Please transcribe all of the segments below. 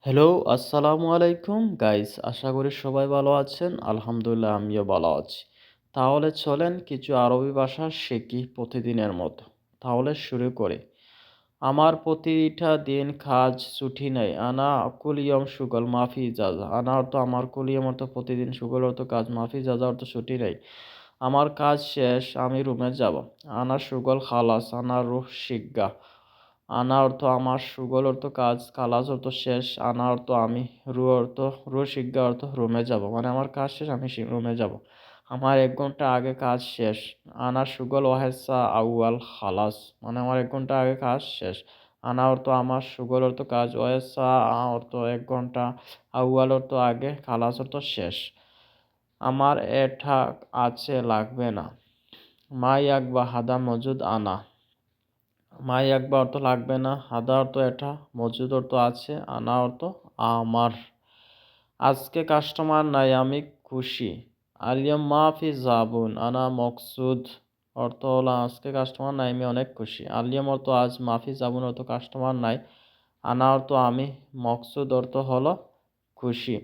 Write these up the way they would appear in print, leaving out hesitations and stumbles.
Hello, আসসালামু আলাইকুম guys. আশা করি সবাই ভালো আছেন। আলহামদুলিল্লাহ আমিও ভালো আছি। তাহলে চলেন কিছু আরবি ভাষা শিখি প্রতিদিনের মতো। তাহলে শুরু করি। আমার প্রতিটা দিন কাজ ছুটি নেই। আনা কুল শুগল মাফি ইজাজা। আনা অর্থ আমার কুল অর্থ প্রতিদিন, শুগল অর্থ কাজ, মাফি ইজাজা অর্থ ছুটি নেই। আমার কাজ শেষ, আমি রুমে যাব। আনা শুগল খালাস, আনা রুহ শিগ্গা। আনা অর্থ আমার, শুগল অর্থ কাজ, খালাস অর্থ শেষ, আনা অর্থ আমি, রু শিগ্গা অর্থ রুমে যাব। মানে আমার কাজ শেষ, আমি রুমে যাব। আমার ১ ঘন্টা আগে কাজ শেষ। আনা শুগল ওয়াহেসা আউয়াল খালাস। মানে আমার ১ ঘন্টা আগে কাজ শেষ। আনা অর্থ আমার, শুগল অর্থ কাজ, ওয়াহেসা অর্থ ১ ঘন্টা, আউয়াল অর্থ আগে, খালাস অর্থ শেষ। আমার এটা আছে লাগবে না। মাই আকবা হাদা মজুদ আনা। মাই আকবা অর্থ লাগবে না, হাদা অর্থ এটা, মজুদ অর্থ আছে, আনা অর্থ আমার। আজকে কাস্টমার নাই, আমি খুশি। আলিয়াম মাফি জাবুন আনা মকসুদ। অর্থ হলো আজকে কাস্টমার নাই, আমি অনেক খুশি। আলিয়াম অর্থ আজ, মাফি জাবুন অর্থ কাস্টমার নাই, আনা অর্থ আমি, মকসুদ অর্থ হলো খুশি।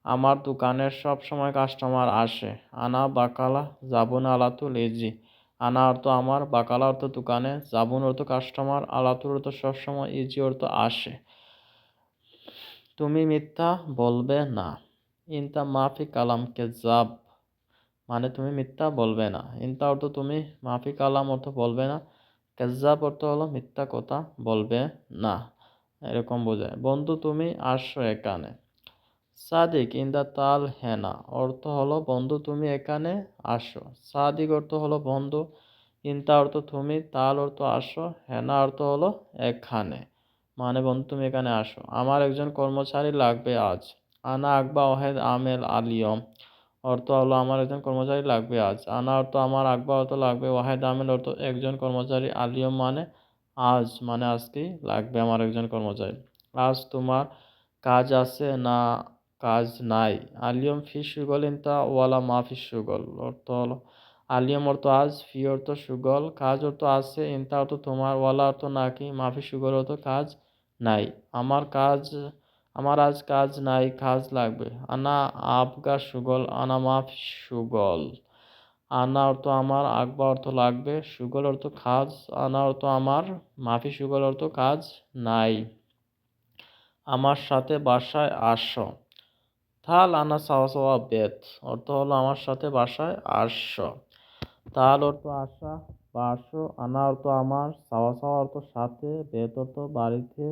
আমার দোকানের সব সময় কাস্টমার আসে। আনা বাকালা জাবুন আলাতুল ইজি। আনা অর্থ আমার, বাকালা অর্থ দোকানে, জাবুন অর্থ কাস্টমার, আলাতুল অর্থ সবসময়, ইজি অর্থ আসে। তুমি মিথ্যা বলবে না। ইনতা মাফি কালাম কেজাব। মানে তুমি মিথ্যা বলবে না। ইনতা অর্থ তুমি, মাফি কালাম অর্থ বলবে না, কেজাব অর্থ হলো মিথ্যা কথা বলবে না, এরকম বোঝায়। বন্ধু তুমি আসো এখানে। সাদিক ইন্দা তাল হেনা। অর্থ হলো বন্ধু তুমি এখানে আসো। সাদিক অর্থ হলো বন্ধু, ইনতা অর্থ তুমি, তাল অর্থ আসো, হেনা অর্থ হলো এখানে। মানে বন্ধু তুমি এখানে আসো। আমার একজন কর্মচারী লাগবে আজ। আনা আকবা ওহেদ আমেল আলিয়ম। অর্থ হলো আমার একজন কর্মচারী লাগবে আজ। আনা অর্থ আমার, আকবা অর্থ লাগবে, ওয়াহেদ আমেল অর্থ একজন কর্মচারী, আলিয়ম মানে আজ, মানে আজকেই লাগবে আমার একজন কর্মচারী। আজ তোমার কাজ আছে না কাজ নাই। আলিয়ম ফি সুগল ইনতা ওয়ালা মা ফি সুগল। অর্থ হলো আলিয়ম অর্থ আজ, ফি অর্থ সুগল, কাজ অর্থ আছে, ইনতা অর্থ তোমার, ওয়ালা অর্থ নাকি, মাফি সুগল অর্থ কাজ নাই। আমার আজ কাজ নাই, কাজ লাগবে। আনা আবগা সুগল আনা মাফ সুগল। আনা অর্থ আমার, আকবা অর্থ লাগবে, সুগল অর্থ কাজ, আনা অর্থ আমার, মাফি সুগল অর্থ কাজ নাই। আমার সাথে বাসায় আসো। থাল আনা সাওয়া সাওয়া বেত। অর্থ হলো আমার সাথে বাসায় আসো। তাল অর্থ আসা বা আসো, আনা অর্থ আমার, সাওয়া সাওয়া অর্থ সাথে, বেত অর্থ বাড়িতে,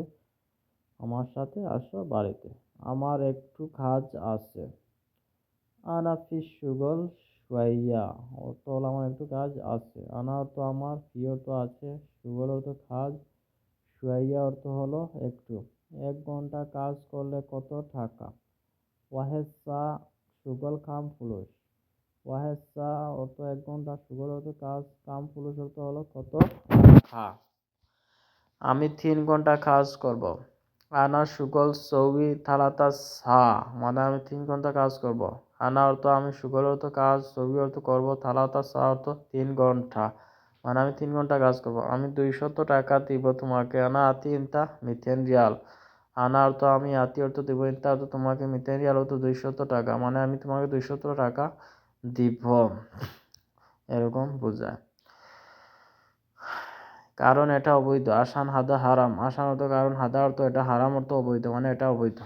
আমার সাথে আসো বাড়িতে। আমার একটু কাজ আছে। আনা ফি সুগল শুয়াইয়া। অর্থ হলো আমার একটু কাজ আছে। আনা অর্থ আমার, ফি অর্থ আছে, সুগল অর্থ কাজ, শুয়াইয়া অর্থ হলো একটু। ১ ঘন্টা কাজ করলে কত টাকা? ওয়াহেদ সা সুগল কাম ফুলুস। ওয়াহেদ সা অর্থ ১ ঘন্টা, সুগল অর্থ কাজ, কাম ফুলুস অর্থ হলো কত টাকা। আমি ৩ ঘন্টা কাজ করব। আনা সুগল সৌবি থালাতা সা। মানে আমি ৩ ঘন্টা কাজ করব। আনা অর্থ আমি, সুগল অর্থ কাজ, সৌবি অর্থ করব, থালাতা সা অর্থ ৩ ঘন্টা। মানে আমি ৩ ঘন্টা কাজ করব। আমি ২০০ টাকা দিব তোমাকে। আনা আতি ইনতা মিথেন রিয়াল। আনা অর্থ আমি, আতি অর্থ দিব, ইনতা অর্থ তোমাকে, মিথেন রিয়াল অর্থ ২০০ টাকা। মানে আমি তোমাকে ২০০ টাকা দিব, এরকম বোঝায়। কারণ এটা অবৈধ। আসান হাদা হারাম। আসান অর্থ কারণ, হাদা অর্থ এটা, হারাম অর্থ অবৈধ, মানে এটা অবৈধ।